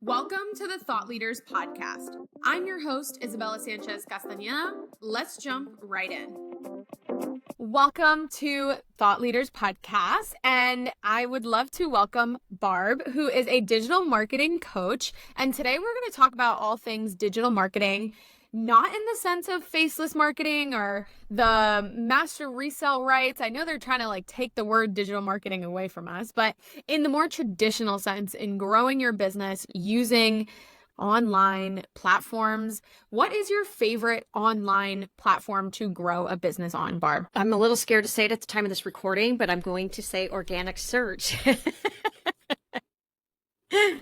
Welcome to the Thought Leaders Podcast. I'm your host, Isabella Sanchez Castañeda. Let's jump right in. Welcome to Thought Leaders Podcast, and I would love to welcome Barb, who is a digital marketing coach. And today we're going to talk about all things digital marketing, not in the sense of faceless marketing or the master resale rights. I know they're trying to take the word digital marketing away from us, but in the more traditional sense, in growing your business using online platforms. What is your favorite online platform to grow a business on, Barb? I'm a little scared to say it at the time of this recording, but I'm going to say organic search.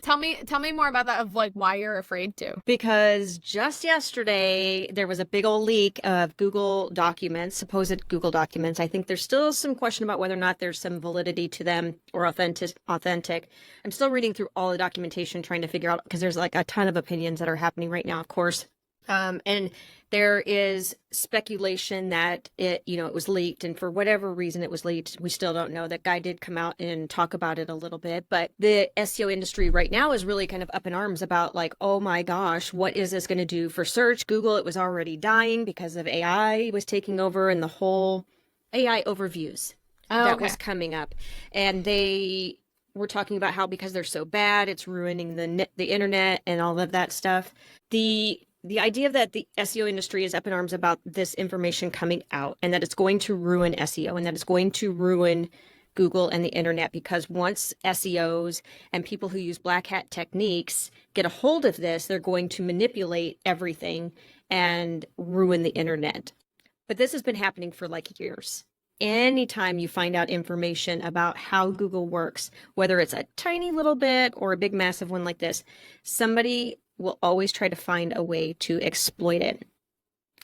Tell me more about that, of why you're afraid to. Because just yesterday, there was a big old leak of Google documents, supposed Google documents. I think there's still some question about whether or not there's some validity to them or authentic. I'm still reading through all the documentation, trying to figure out, because there's a ton of opinions that are happening right now, of course. And there is speculation that it was leaked, and for whatever reason it was leaked, we still don't know. That guy did come out and talk about it a little bit, but the SEO industry right now is really kind of up in arms about oh my gosh, what is this going to do for search? Google, it was already dying because of AI was taking over, and the whole AI overviews was coming up, and they were talking about how because they're so bad, it's ruining the internet and all of that stuff. The idea that the SEO industry is up in arms about this information coming out, and that it's going to ruin SEO, and that it's going to ruin Google and the internet, because once SEOs and people who use black hat techniques get a hold of this, they're going to manipulate everything and ruin the internet. But this has been happening for years. Anytime you find out information about how Google works, whether it's a tiny little bit or a big massive one like this, somebody will always try to find a way to exploit it.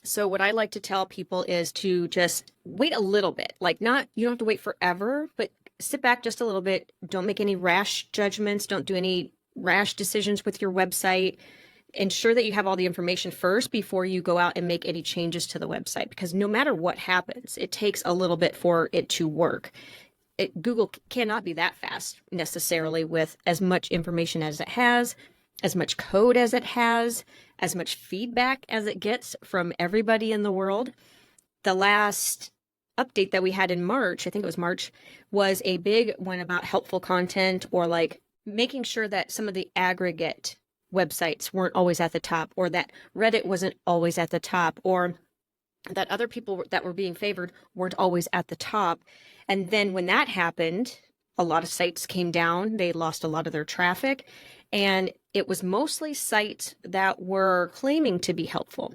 So what I like to tell people is to just wait a little bit. You don't have to wait forever, but sit back just a little bit. Don't make any rash judgments. Don't do any rash decisions with your website. Ensure that you have all the information first before you go out and make any changes to the website, because no matter what happens, it takes a little bit for it to work. Google cannot be that fast necessarily with as much information as it has, as much code as it has, as much feedback as it gets from everybody in the world. The last update that we had in March, I think it was March, was a big one about helpful content, or making sure that some of the aggregate websites weren't always at the top, or that Reddit wasn't always at the top, or that other people that were being favored weren't always at the top. And then when that happened, a lot of sites came down. They lost a lot of their traffic. And it was mostly sites that were claiming to be helpful.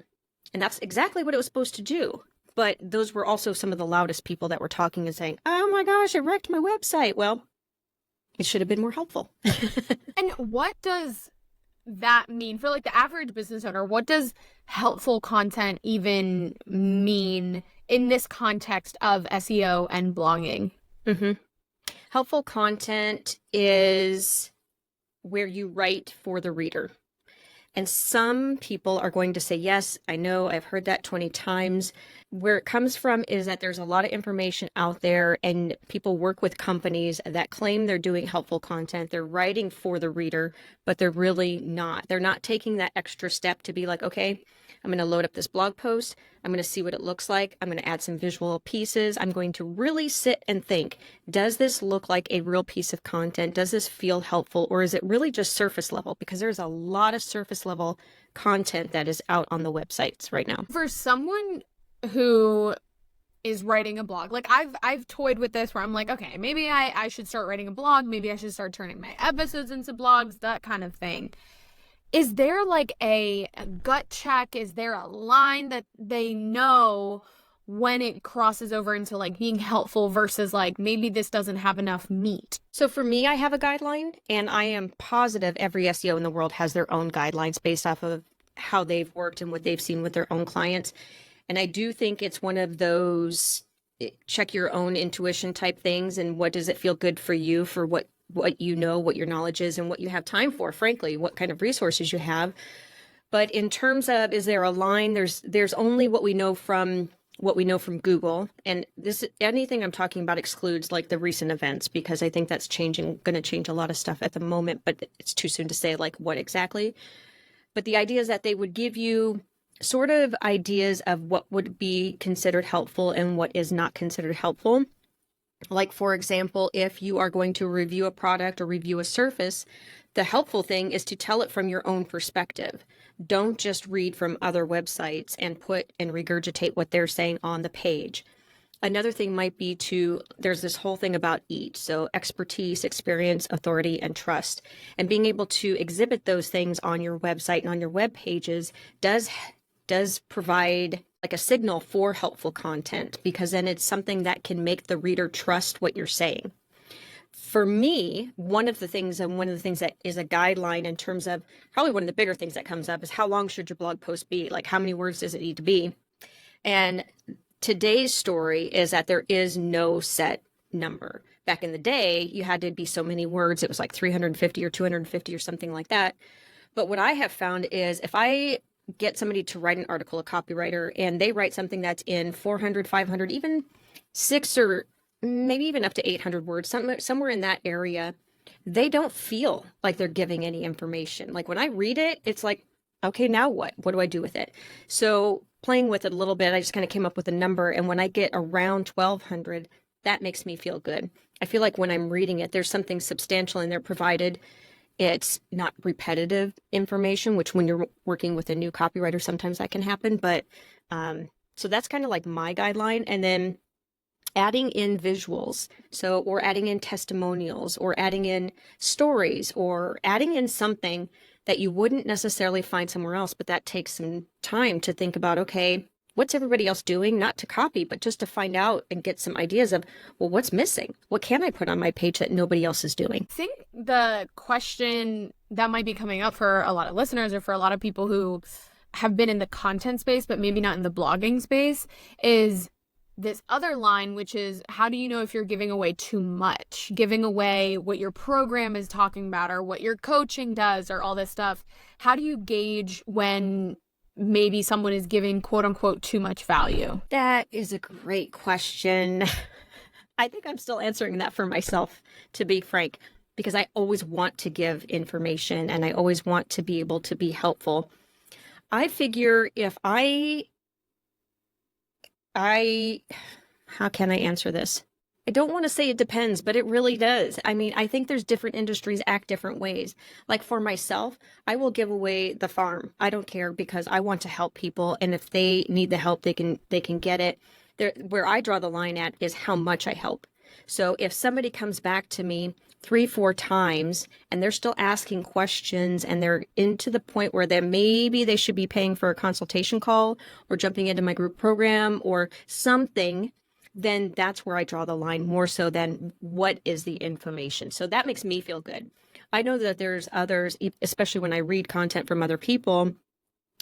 And that's exactly what it was supposed to do. But those were also some of the loudest people that were talking and saying, oh my gosh, it wrecked my website. Well, it should have been more helpful. And what does that mean for the average business owner? What does helpful content even mean in this context of SEO and blogging? Mm-hmm. Helpful content is where you write for the reader. And some people are going to say, yes, I know, I've heard that 20 times. Where it comes from is that there's a lot of information out there, and people work with companies that claim they're doing helpful content. They're writing for the reader, but they're really not. They're not taking that extra step to be okay, I'm going to load up this blog post. I'm going to see what it looks like. I'm going to add some visual pieces. I'm going to really sit and think, does this look like a real piece of content? Does this feel helpful? Or is it really just surface level? Because there's a lot of surface level content that is out on the websites right now. For someone who is writing a blog, I've toyed with this where I'm okay, maybe I should start writing a blog. Maybe I should start turning my episodes into blogs, that kind of thing. Is there a gut check? Is there a line that they know when it crosses over into being helpful versus maybe this doesn't have enough meat? So for me, I have a guideline, and I am positive every SEO in the world has their own guidelines based off of how they've worked and what they've seen with their own clients. And I do think it's one of those check your own intuition type things, and what does it feel good for you, for what you know, what your knowledge is, and what you have time for, frankly, what kind of resources you have. But in terms of, is there a line? There's only what we know from what we know from Google, and this, anything I'm talking about excludes like the recent events, because I think that's going to change a lot of stuff at the moment, but it's too soon to say like what exactly. But the idea is that they would give you sort of ideas of what would be considered helpful and what is not considered helpful. Like, for example, if you are going to review a product or review a surface, the helpful thing is to tell it from your own perspective. Don't just read from other websites and put and regurgitate what they're saying on the page. Another thing might be there's this whole thing about EAT. So expertise, experience, authority, and trust. And being able to exhibit those things on your website and on your web pages does provide like a signal for helpful content, because then it's something that can make the reader trust what you're saying. For me, one of the things that is a guideline in terms of probably one of the bigger things that comes up is how long should your blog post be? Like, how many words does it need to be? And today's story is that there is no set number. Back in the day, you had to be so many words. It was like 350 or 250 or something like that. But what I have found is if I get somebody to write an article, a copywriter, and they write something that's in 400, 500, even 6 or maybe even up to 800 words, somewhere in that area, they don't feel like they're giving any information. Like when I read it, it's like, okay, now what? What do I do with it? So playing with it a little bit, I just kind of came up with a number. And when I get around 1200, that makes me feel good. I feel like when I'm reading it, there's something substantial in there provided. It's not repetitive information, which when you're working with a new copywriter, sometimes that can happen. But so that's kind of like my guideline. And then adding in visuals, or adding in testimonials, or adding in stories, or adding in something that you wouldn't necessarily find somewhere else, but that takes some time to think about, okay, what's everybody else doing? Not to copy, but just to find out and get some ideas of, well, what's missing? What can I put on my page that nobody else is doing? I think the question that might be coming up for a lot of listeners, or for a lot of people who have been in the content space, but maybe not in the blogging space, is this other line, which is, how do you know if you're giving away too much, giving away what your program is talking about, or what your coaching does, or all this stuff? How do you gauge when maybe someone is giving quote unquote too much value? That is a great question. I think I'm still answering that for myself, to be frank, because I always want to give information and I always want to be able to be helpful. I figure if how can I answer this? I don't want to say it depends, but it really does. I mean, I think there's different industries act different ways. Like for myself, I will give away the farm. I don't care, because I want to help people. And if they need the help, they can get it. Where I draw the line at is how much I help. So if somebody comes back to me 3-4 times and they're still asking questions and they're into the point where maybe they should be paying for a consultation call or jumping into my group program or something, then that's where I draw the line, more so than what is the information. So that makes me feel good. I know that there's others, especially when I read content from other people,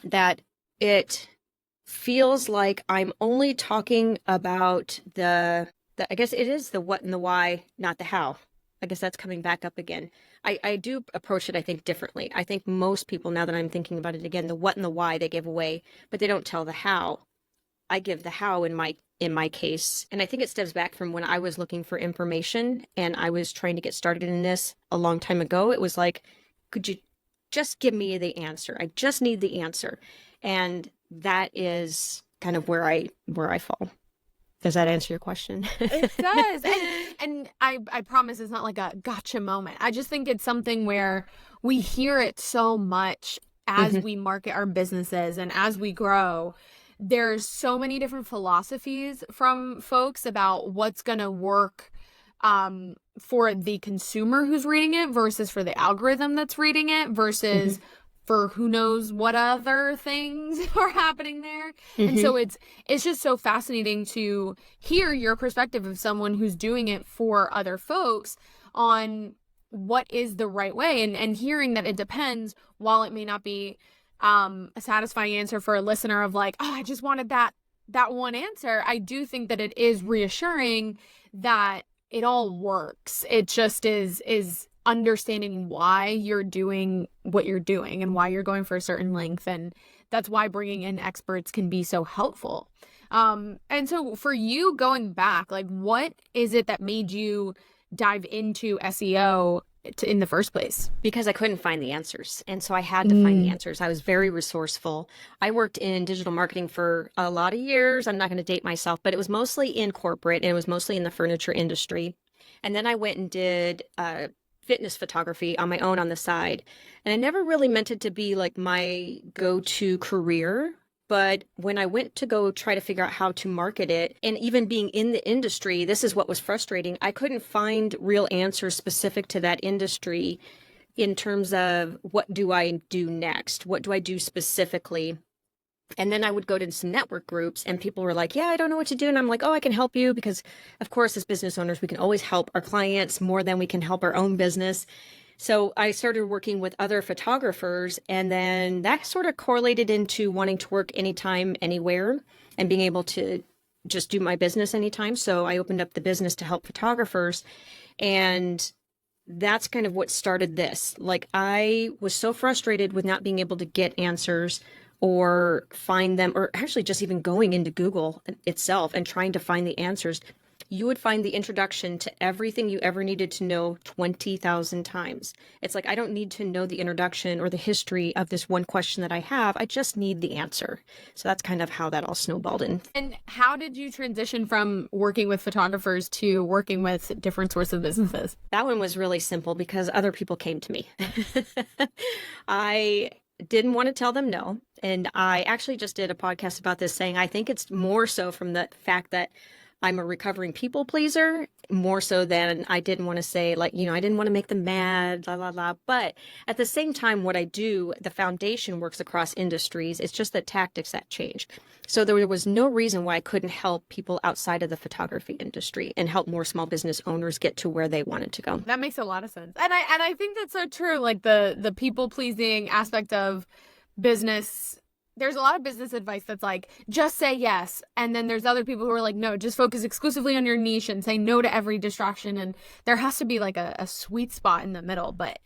that it feels like I'm only talking about I guess it is the what and the why, not the how. I guess that's coming back up again. I do approach it, I think, differently. I think most people, now that I'm thinking about it again, the what and the why they give away, but they don't tell the how. I give the how in my case. And I think it stems back from when I was looking for information and I was trying to get started in this a long time ago. It was like, could you just give me the answer? I just need the answer. And that is kind of where I fall. Does that answer your question? It does. And I promise it's not like a gotcha moment. I just think it's something where we hear it so much as we market our businesses and as we grow. There's so many different philosophies from folks about what's going to work for the consumer who's reading it versus for the algorithm that's reading it versus for who knows what other things are happening there. And so it's just so fascinating to hear your perspective of someone who's doing it for other folks on what is the right way, and hearing that it depends, while it may not be a satisfying answer for a listener of like, oh, I just wanted that one answer. I do think that it is reassuring that it all works. It just is understanding why you're doing what you're doing and why you're going for a certain length. And that's why bringing in experts can be so helpful. And so for you going back, like what is it that made you dive into SEO in the first place? Because I couldn't find the answers. And so I had to find the answers. I was very resourceful. I worked in digital marketing for a lot of years. I'm not going to date myself, but it was mostly in corporate and it was mostly in the furniture industry. And then I went and did fitness photography on my own on the side. And I never really meant it to be like my go-to career. But when I went to go try to figure out how to market it, and even being in the industry, this is what was frustrating. I couldn't find real answers specific to that industry in terms of what do I do next? What do I do specifically? And then I would go to some network groups and people were like, yeah, I don't know what to do. And I'm like, oh, I can help you because, of course, as business owners, we can always help our clients more than we can help our own business. So I started working with other photographers, and then that sort of correlated into wanting to work anytime, anywhere, and being able to just do my business anytime. So I opened up the business to help photographers, and that's kind of what started this. Like, I was so frustrated with not being able to get answers or find them, or actually just even going into Google itself and trying to find the answers. You would find the introduction to everything you ever needed to know 20,000 times. It's like, I don't need to know the introduction or the history of this one question that I have. I just need the answer. So that's kind of how that all snowballed in. And how did you transition from working with photographers to working with different sorts of businesses? That one was really simple because other people came to me. I didn't want to tell them no. And I actually just did a podcast about this saying, I think it's more so from the fact that I'm a recovering people pleaser, more so than I didn't want to say, like, I didn't want to make them mad, la, la, la. But at the same time, what I do, the foundation works across industries. It's just the tactics that change. So there was no reason why I couldn't help people outside of the photography industry and help more small business owners get to where they wanted to go. That makes a lot of sense. And I think that's so true. Like the people pleasing aspect of business. There's a lot of business advice that's like, just say yes. And then there's other people who are like, no, just focus exclusively on your niche and say no to every distraction. And there has to be like a sweet spot in the middle. But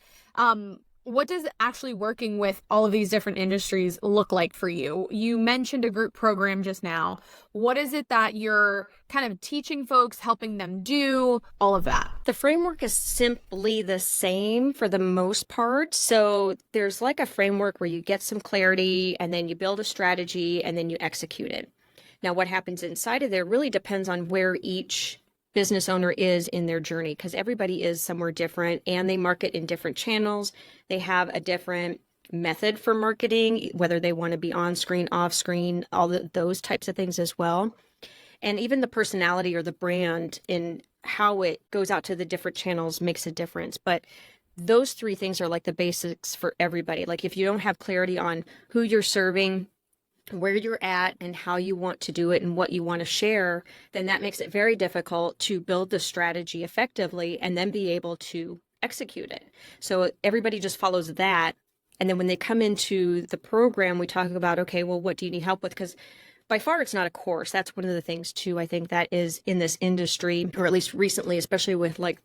what does actually working with all of these different industries look like for you? You mentioned a group program just now. What is it that you're kind of teaching folks, helping them do, all of that? The framework is simply the same for the most part. So there's like a framework where you get some clarity and then you build a strategy and then you execute it. Now, what happens inside of there really depends on where each business owner is in their journey, because everybody is somewhere different and they market in different channels. They have a different method for marketing, whether they want to be on screen, off screen, those types of things as well. And even the personality or the brand in how it goes out to the different channels makes a difference. But those three things are like the basics for everybody. Like if you don't have clarity on who you're serving, where you're at and how you want to do it and what you want to share, then that makes it very difficult to build the strategy effectively and then be able to execute it. So everybody just follows that. And then when they come into the program, we talk about, okay, well, what do you need help with? Because by far, it's not a course. That's one of the things too, I think, that is in this industry, or at least recently, especially with like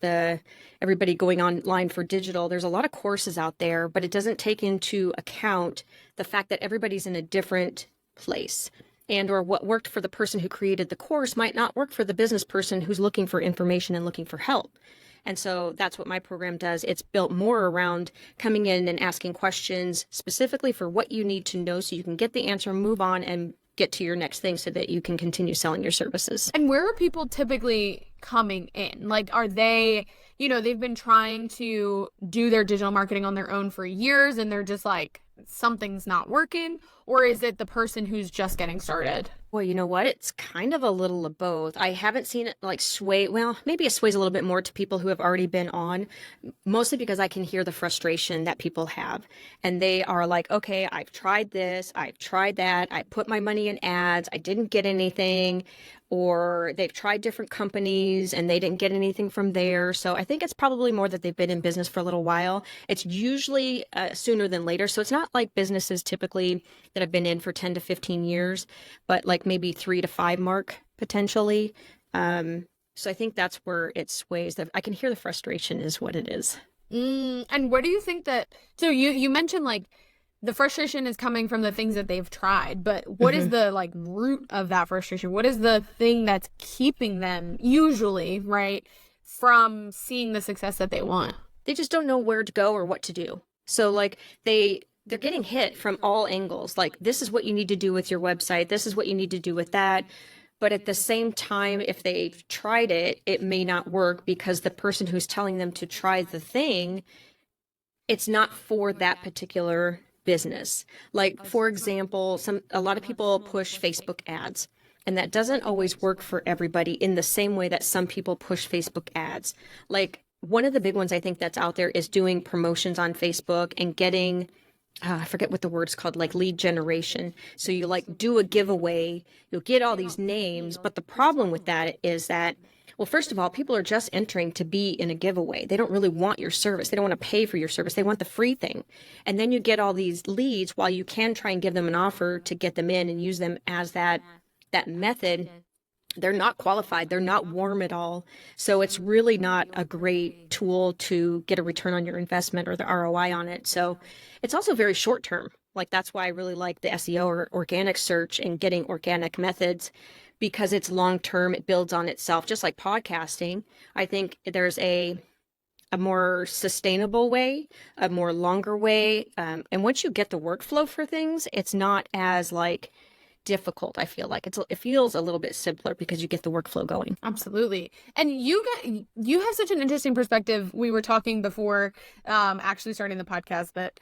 everybody going online for digital, there's a lot of courses out there, but it doesn't take into account the fact that everybody's in a different place, and or what worked for the person who created the course might not work for the business person who's looking for information and looking for help. And so that's what my program does. It's built more around coming in and asking questions specifically for what you need to know so you can get the answer, move on, and get to your next thing so that you can continue selling your services. And where are people typically coming in? Like, are they, they've been trying to do their digital marketing on their own for years and they're just like, something's not working? Or is it the person who's just getting started? Well, you know what? It's kind of a little of both. I haven't seen it like sway. Well, maybe it sways a little bit more to people who have already been on, mostly because I can hear the frustration that people have. And they are like, okay, I've tried this, I've tried that, I put my money in ads, I didn't get anything. Or they've tried different companies and they didn't get anything from there. So I think it's probably more that they've been in business for a little while. It's usually sooner than later. So it's not like businesses typically that have been in for 10 to 15 years, but like maybe 3 to 5 mark potentially. So I think that's where it sways. That I can hear the frustration is what it is. And where do you think that, so you mentioned like the frustration is coming from the things that they've tried, but what is the like root of that frustration? What is the thing that's keeping them usually, right, from seeing the success that they want? They just don't know where to go or what to do. So like they're getting hit from all angles. Like, this is what you need to do with your website. This is what you need to do with that. But at the same time, if they've tried it, it may not work because the person who's telling them to try the thing, it's not for that particular business. Like, for example, a lot of people push Facebook ads, and that doesn't always work for everybody in the same way that some people push Facebook ads. Like, one of the big ones I think that's out there is doing promotions on Facebook and getting, I forget what the word's called, like lead generation. So you like do a giveaway, you'll get all these names, but the problem with that is that, well, first of all, people are just entering to be in a giveaway. They don't really want your service. They don't want to pay for your service. They want the free thing. And then you get all these leads while you can try and give them an offer to get them in and use them as that method. They're not qualified. They're not warm at all. So it's really not a great tool to get a return on your investment or the ROI on it. So it's also very short term. Like, that's why I really like the SEO or organic search and getting organic methods, because it's long term. It builds on itself, just like podcasting. I think there's a more sustainable way, a more longer way. And once you get the workflow for things, it's not as like difficult. I feel like it feels a little bit simpler because you get the workflow going. Absolutely. And you have such an interesting perspective. We were talking before actually starting the podcast that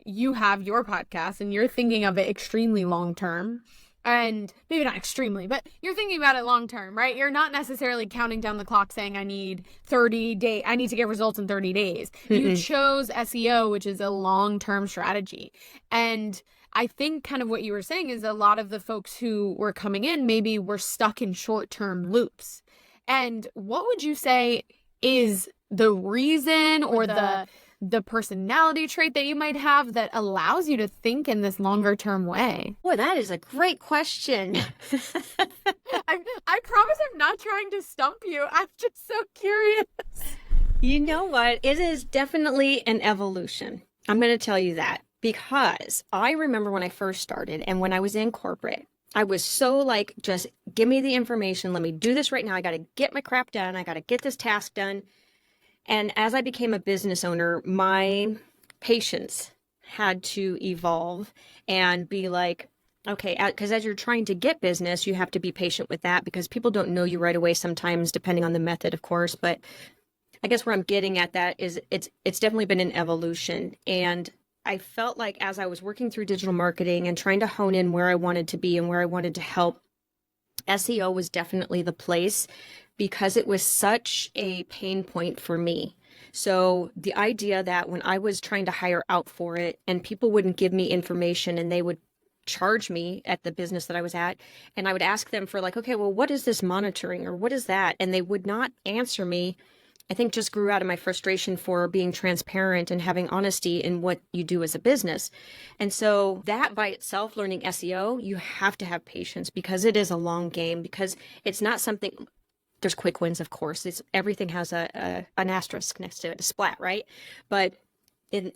you have your podcast and you're thinking of it extremely long term. And maybe not extremely, but you're thinking about it long term, right? You're not necessarily counting down the clock saying I need to get results in 30 days. You chose SEO, which is a long-term strategy. And I think kind of what you were saying is a lot of the folks who were coming in maybe were stuck in short-term loops. And what would you say is the reason or the personality trait that you might have that allows you to think in this longer term way? Boy, that is a great question. I promise I'm not trying to stump you. I'm just so curious. You know what? It is definitely an evolution. I'm going to tell you that, because I remember when I first started and when I was in corporate, I was so like, just give me the information. Let me do this right now. I got to get my crap done. I got to get this task done. And as I became a business owner, my patience had to evolve and be like, okay, because as you're trying to get business, you have to be patient with that because people don't know you right away sometimes, depending on the method, of course. But I guess where I'm getting at that is it's definitely been an evolution. And I felt like as I was working through digital marketing and trying to hone in where I wanted to be and where I wanted to help, SEO was definitely the place, because it was such a pain point for me. So the idea that when I was trying to hire out for it and people wouldn't give me information and they would charge me at the business that I was at, and I would ask them for like, okay, well, what is this monitoring or what is that? And they would not answer me. I think just grew out of my frustration for being transparent and having honesty in what you do as a business. And so that by itself, learning SEO, you have to have patience because it is a long game, because it's not something. There's quick wins, of course. Everything has an asterisk next to it, a splat, right? But in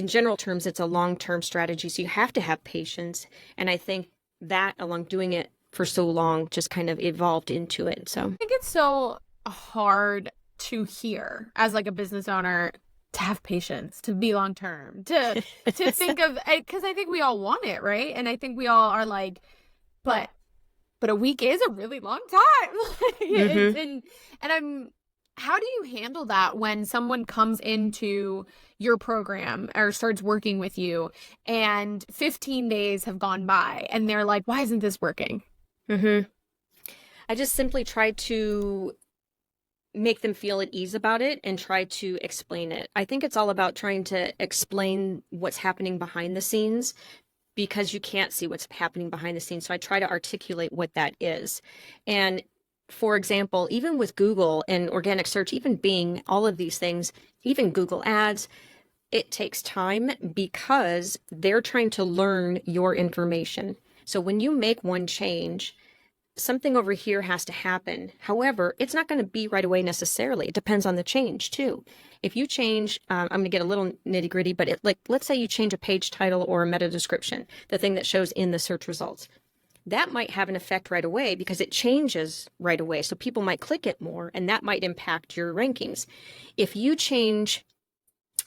general terms, it's a long-term strategy. So you have to have patience. And I think that, along doing it for so long, just kind of evolved into it. So I think it's so hard to hear as like a business owner to have patience, to be long-term, to think of, because I think we all want it, right? And I think we all are like, but a week is a really long time. How do you handle that when someone comes into your program or starts working with you and 15 days have gone by and they're like, why isn't this working? I just simply try to make them feel at ease about it and try to explain it. I think it's all about trying to explain what's happening behind the scenes, because you can't see what's happening behind the scenes. So I try to articulate what that is. And for example, even with Google and organic search, even Bing, all of these things, even Google Ads, it takes time because they're trying to learn your information. So when you make one change, something over here has to happen. However, it's not going to be right away necessarily. It depends on the change too. If you change, I'm going to get a little nitty gritty, but let's say you change a page title or a meta description, the thing that shows in the search results. That might have an effect right away because it changes right away. So people might click it more, and that might impact your rankings. If you change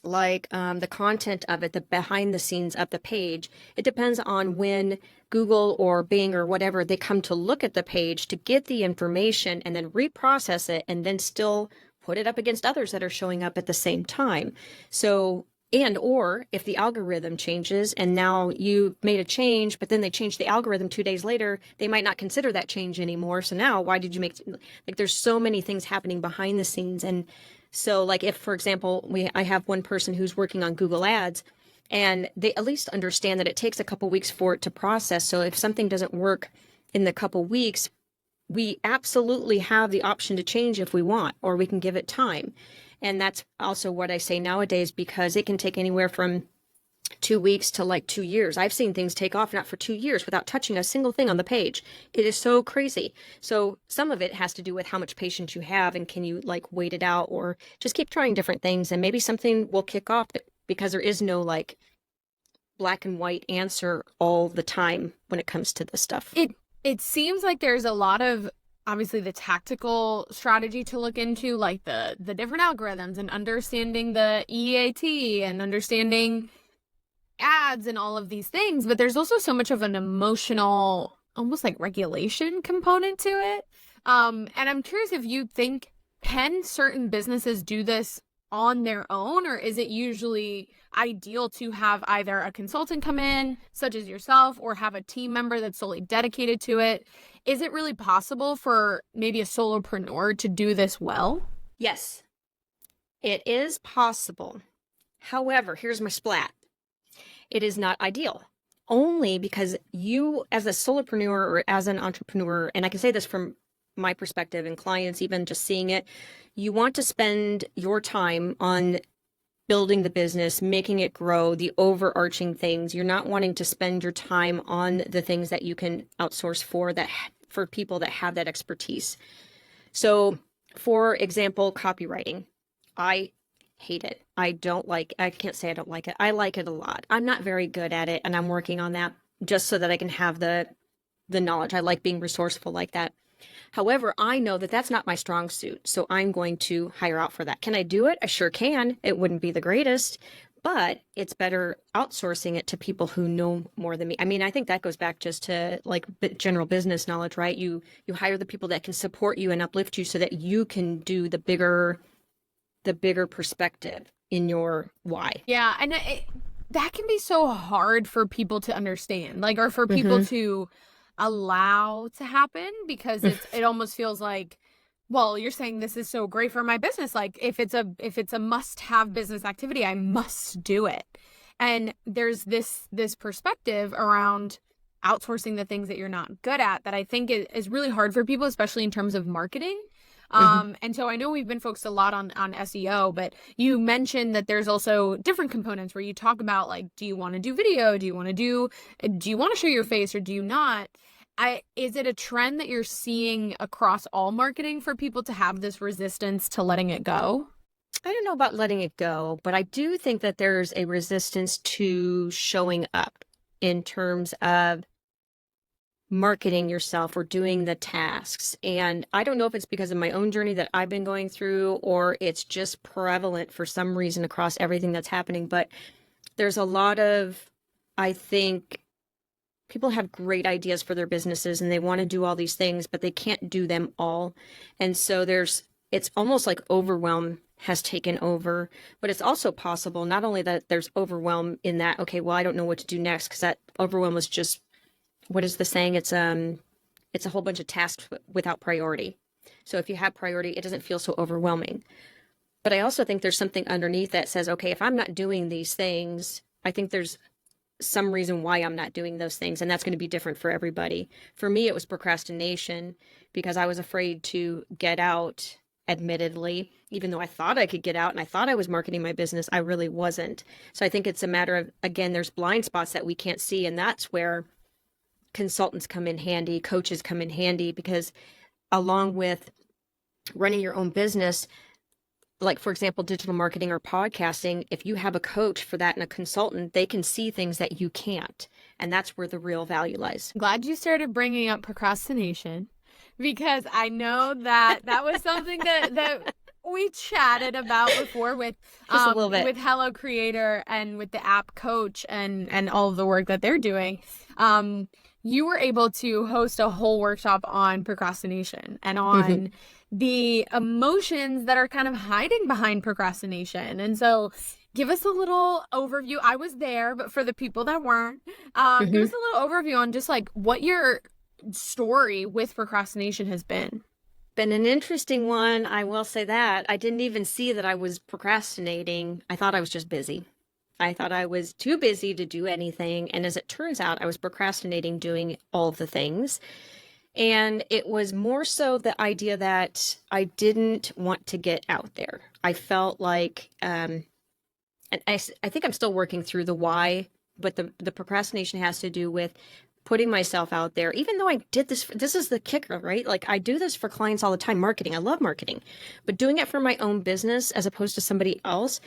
the content of it, the behind the scenes of the page, it depends on when Google or Bing or whatever, they come to look at the page to get the information and then reprocess it and then still put it up against others that are showing up at the same time. So, or if the algorithm changes and now you made a change, but then they changed the algorithm 2 days later, they might not consider that change anymore. So now why did you make, there's so many things happening behind the scenes. And so if, for example, I have one person who's working on Google Ads, and they at least understand that it takes a couple weeks for it to process. So if something doesn't work in the couple weeks, we absolutely have the option to change if we want, or we can give it time. And that's also what I say nowadays, because it can take anywhere from 2 weeks to 2 years. I've seen things take off not for 2 years without touching a single thing on the page. It is so crazy. So some of it has to do with how much patience you have, and can you wait it out, or just keep trying different things, and maybe something will kick off, because there is no black and white answer all the time when it comes to this stuff. It seems like there's a lot of, obviously, the tactical strategy to look into, like the different algorithms and understanding the EAT and understanding ads and all of these things, but there's also so much of an emotional, almost regulation component to it. And I'm curious if you think, can certain businesses do this on their own, or is it usually ideal to have either a consultant come in, such as yourself, or have a team member that's solely dedicated to it? Is it really possible for maybe a solopreneur to do this well? Yes, it is possible. However, here's my splat. It is not ideal, only because you, as a solopreneur or as an entrepreneur, and I can say this from my perspective and clients, even just seeing it, you want to spend your time on building the business, making it grow, the overarching things. You're not wanting to spend your time on the things that you can outsource for people that have that expertise. So, for example, copywriting. I hate it. I can't say I don't like it. I like it a lot. I'm not very good at it, and I'm working on that just so that I can have the knowledge. I like being resourceful like that. However, I know that that's not my strong suit, so I'm going to hire out for that. Can I do it? I sure can. It wouldn't be the greatest, but it's better outsourcing it to people who know more than me. I mean, I think that goes back just to general business knowledge, right? You hire the people that can support you and uplift you so that you can do the bigger perspective in your why. Yeah, and that can be so hard for people to understand, or for people to allow to happen, because it almost feels like, well, you're saying this is so great for my business. If it's a must-have business activity, I must do it. And there's this perspective around outsourcing the things that you're not good at that I think is really hard for people, especially in terms of marketing. And so I know we've been focused a lot on SEO, but you mentioned that there's also different components where you talk about do you want to do video? Do you want to show your face, or do you not? Is it a trend that you're seeing across all marketing for people to have this resistance to letting it go? I don't know about letting it go, but I do think that there's a resistance to showing up in terms of marketing yourself or doing the tasks. And I don't know if it's because of my own journey that I've been going through, or it's just prevalent for some reason across everything that's happening. But there's a lot of, I think, people have great ideas for their businesses and they want to do all these things, but they can't do them all. And so it's almost like overwhelm has taken over. But it's also possible not only that there's overwhelm in that, okay, well, I don't know what to do next, because that overwhelm was just, what is the saying? It's a whole bunch of tasks without priority. So if you have priority, it doesn't feel so overwhelming. But I also think there's something underneath that says, okay, if I'm not doing these things, I think there's some reason why I'm not doing those things. And that's going to be different for everybody. For me, it was procrastination, because I was afraid to get out, admittedly, even though I thought I could get out and I thought I was marketing my business, I really wasn't. So I think it's a matter of, again, there's blind spots that we can't see. And that's where consultants come in handy, coaches come in handy, because along with running your own business, like for example, digital marketing or podcasting, if you have a coach for that and a consultant, they can see things that you can't. And that's where the real value lies. Glad you started bringing up procrastination, because I know that was something that we chatted about before with Just a little bit. with Hello Creator and with the app coach and all of the work that they're doing. You were able to host a whole workshop on procrastination and on the emotions that are kind of hiding behind procrastination. And so give us a little overview. I was there, but for the people that weren't, give us a little overview on just like what your story with procrastination has been. Been an interesting one, I will say that. I didn't even see that I was procrastinating. I thought I was just busy. I thought I was too busy to do anything. And as it turns out, I was procrastinating doing all the things. And it was more so the idea that I didn't want to get out there. I felt like, and I think I'm still working through the why, but the procrastination has to do with putting myself out there, even though I did this. This is the kicker, right? Like I do this for clients all the time, marketing. I love marketing, but doing it for my own business as opposed to somebody else,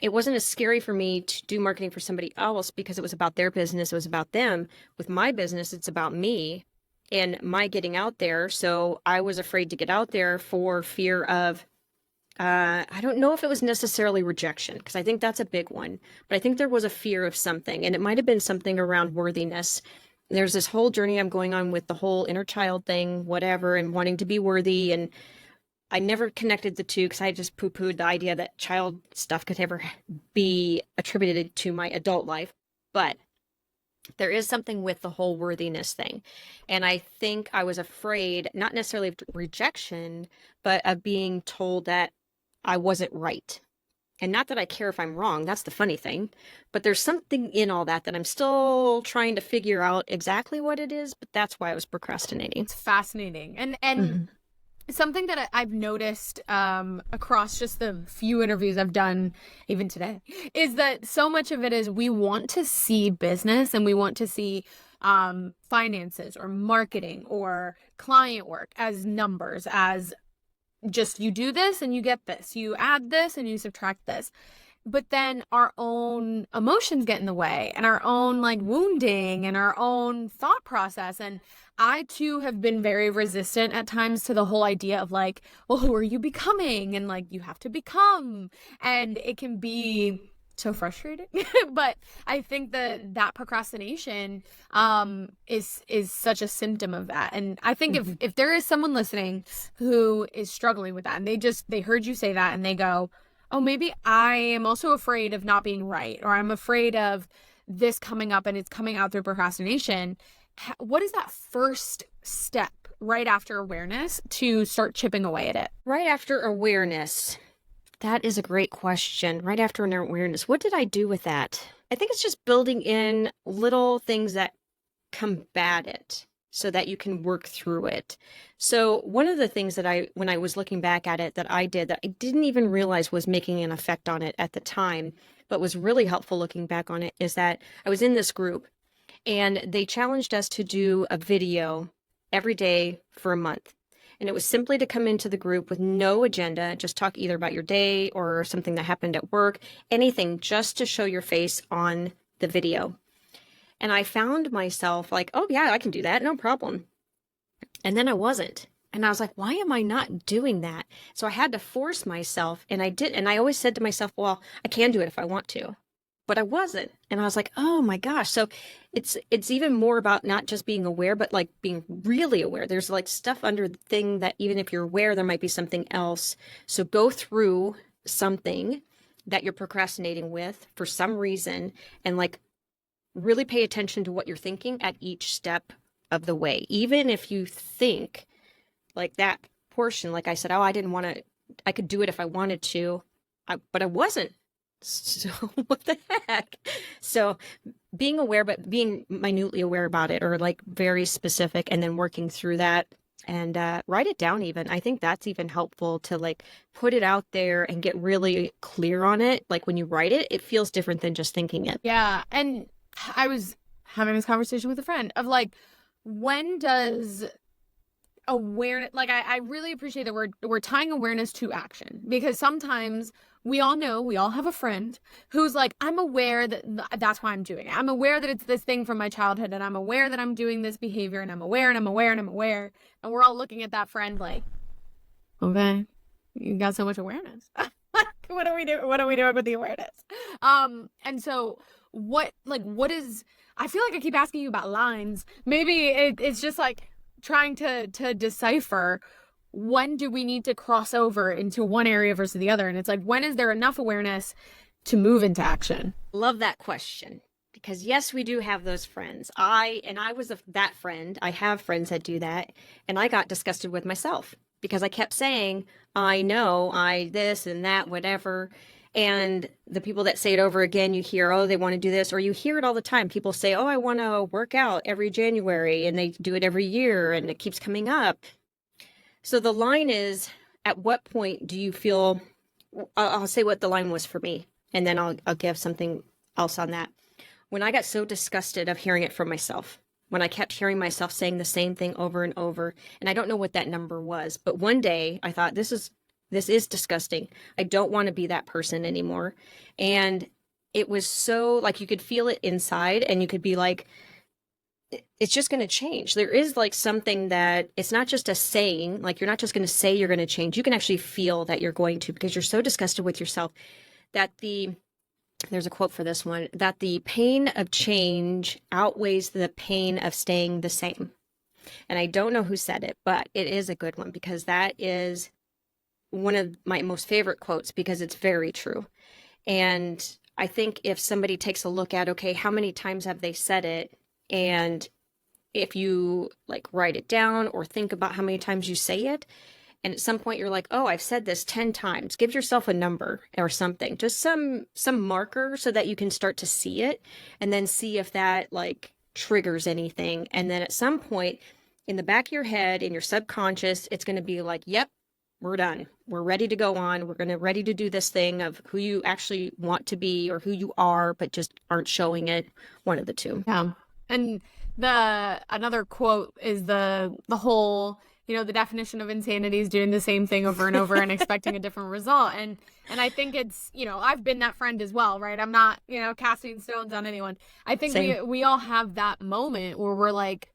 it wasn't as scary for me to do marketing for somebody else because it was about their business. It was about them. With my business, it's about me and my getting out there. So I was afraid to get out there for fear of, I don't know if it was necessarily rejection, because I think that's a big one, but I think there was a fear of something, and it might have been something around worthiness. There's this whole journey I'm going on with the whole inner child thing, whatever, and wanting to be worthy. And I never connected the two because I just poo-pooed the idea that child stuff could ever be attributed to my adult life. But there is something with the whole worthiness thing. And I think I was afraid, not necessarily of rejection, but of being told that I wasn't right. And not that I care if I'm wrong, that's the funny thing, but there's something in all that I'm still trying to figure out exactly what it is, but that's why I was procrastinating. It's fascinating. And something that I've noticed across just the few interviews I've done, even today, is that so much of it is we want to see business and we want to see finances or marketing or client work as numbers, as just you do this and you get this, you add this and you subtract this. But then our own emotions get in the way, and our own like wounding and our own thought process. And I too have been very resistant at times to the whole idea of like, well, who are you becoming? And like, you have to become. And it can be so frustrating. But I think that procrastination is such a symptom of that. And I think if there is someone listening who is struggling with that, and they heard you say that and they go, oh, maybe I am also afraid of not being right, or I'm afraid of this coming up and it's coming out through procrastination. What is that first step right after awareness to start chipping away at it? Right after awareness. That is a great question. Right after an awareness, what did I do with that? I think it's just building in little things that combat it so that you can work through it. So one of the things that when I was looking back at it, that I did that I didn't even realize was making an effect on it at the time, but was really helpful looking back on it, is that I was in this group and they challenged us to do a video every day for a month. And it was simply to come into the group with no agenda, just talk either about your day or something that happened at work, anything, just to show your face on the video. And I found myself like, oh yeah, I can do that, no problem. And then I wasn't. And I was like, why am I not doing that? So I had to force myself, and I did. And I always said to myself, well, I can do it if I want to. But I wasn't. And I was like, oh my gosh. So it's even more about not just being aware, but like being really aware. There's like stuff under the thing that even if you're aware, there might be something else. So go through something that you're procrastinating with for some reason, and like really pay attention to what you're thinking at each step of the way. Even if you think like that portion, like I said, oh, I could do it if I wanted to, but I wasn't. So what the heck? So being aware, but being minutely aware about it, or like very specific, and then working through that and write it down even. I think that's even helpful to like put it out there and get really clear on it. Like when you write it, it feels different than just thinking it. Yeah. And I was having this conversation with a friend of like, when does awareness, like I really appreciate that we're tying awareness to action, because sometimes we all know, we all have a friend who's like, I'm aware that that's why I'm doing it. I'm aware that it's this thing from my childhood, and I'm aware that I'm doing this behavior, and I'm aware and I'm aware and I'm aware. And we're all looking at that friend like, okay, you got so much awareness. What do we do? What are we doing with the awareness? And so what is, I feel like I keep asking you about lines. Maybe it's just like trying to decipher, when do we need to cross over into one area versus the other? And it's like, when is there enough awareness to move into action? Love that question, because yes, we do have those friends. I was that friend. I have friends that do that, and I got disgusted with myself because I kept saying, I know, I this and that, whatever. And the people that say it over again, you hear, oh, they want to do this, or you hear it all the time. People say, oh, I want to work out every January, and they do it every year, and it keeps coming up. So the line is, at what point do you feel, I'll say what the line was for me, and then I'll give something else on that. When I got so disgusted of hearing it from myself, when I kept hearing myself saying the same thing over and over, and I don't know what that number was, but one day I thought, this is disgusting. I don't want to be that person anymore. And it was so, like, you could feel it inside, and you could be like, it's just going to change. There is like something that, it's not just a saying, like, you're not just going to say you're going to change. You can actually feel that you're going to, because you're so disgusted with yourself that there's a quote for this one, that the pain of change outweighs the pain of staying the same. And I don't know who said it, but it is a good one, because that is one of my most favorite quotes, because it's very true. And I think if somebody takes a look at, okay, how many times have they said it? And if you like write it down or think about how many times you say it, and at some point you're like, oh, I've said this 10 times, give yourself a number or something, just some marker, so that you can start to see it, and then see if that like triggers anything. And then at some point in the back of your head, in your subconscious, it's going to be like, yep, we're done. We're ready to go on. We're ready to do this thing of who you actually want to be, or who you are, but just aren't showing it. One of the two. Yeah. And another quote is the whole, the definition of insanity is doing the same thing over and over and expecting a different result. And I think it's, I've been that friend as well, right? I'm not, casting stones on anyone. I think we all have that moment where we're like,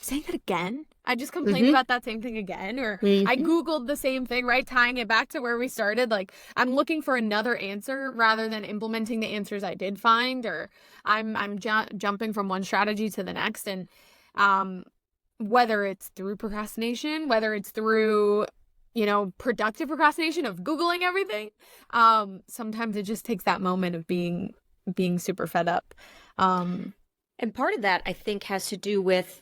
saying that again? I just complained about that same thing again, or I Googled the same thing, right? Tying it back to where we started. Like, I'm looking for another answer rather than implementing the answers I did find, or I'm jumping from one strategy to the next. And whether it's through procrastination, whether it's through, productive procrastination of Googling everything, sometimes it just takes that moment of being super fed up. And part of that, I think, has to do with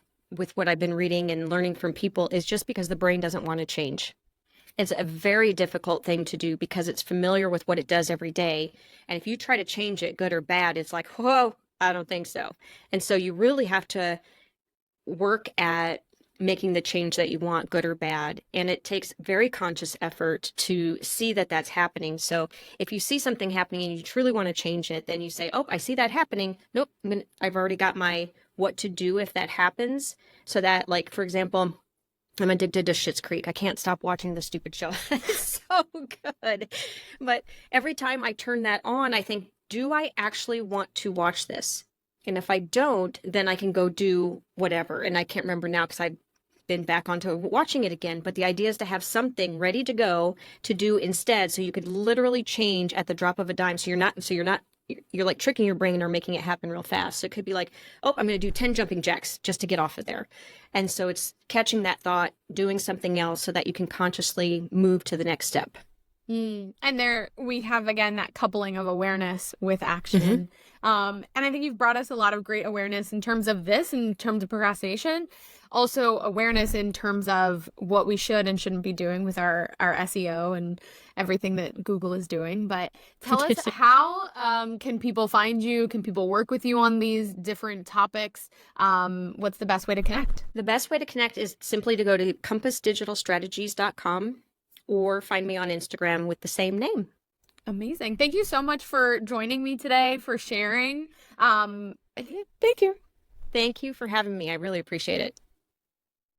what I've been reading and learning from people, is just because the brain doesn't want to change. It's a very difficult thing to do because it's familiar with what it does every day. And if you try to change it, good or bad, it's like, whoa, I don't think so. And so you really have to work at making the change that you want, good or bad. And it takes very conscious effort to see that that's happening. So if you see something happening and you truly want to change it, then you say, oh, I see that happening. Nope, I've already got my what to do if that happens. So that, like, for example, I'm addicted to Schitt's Creek. I can't stop watching the stupid show. It's so good. But every time I turn that on, I think, do I actually want to watch this? And if I don't, then I can go do whatever. And I can't remember now because I've been back onto watching it again. But the idea is to have something ready to go to do instead, so you could literally change at the drop of a dime. So you're like tricking your brain or making it happen real fast. So it could be like, oh, I'm going to do 10 jumping jacks just to get off of there. And so it's catching that thought, doing something else so that you can consciously move to the next step. And there we have, again, that coupling of awareness with action. And I think you've brought us a lot of great awareness in terms of this, in terms of procrastination, also awareness in terms of what we should and shouldn't be doing with our SEO and everything that Google is doing. But tell us, how can people find you? Can people work with you on these different topics? What's the best way to connect? The best way to connect is simply to go to compassdigitalstrategies.com or find me on Instagram with the same name. Amazing. Thank you so much for joining me today, for sharing. Thank you. Thank you for having me. I really appreciate it.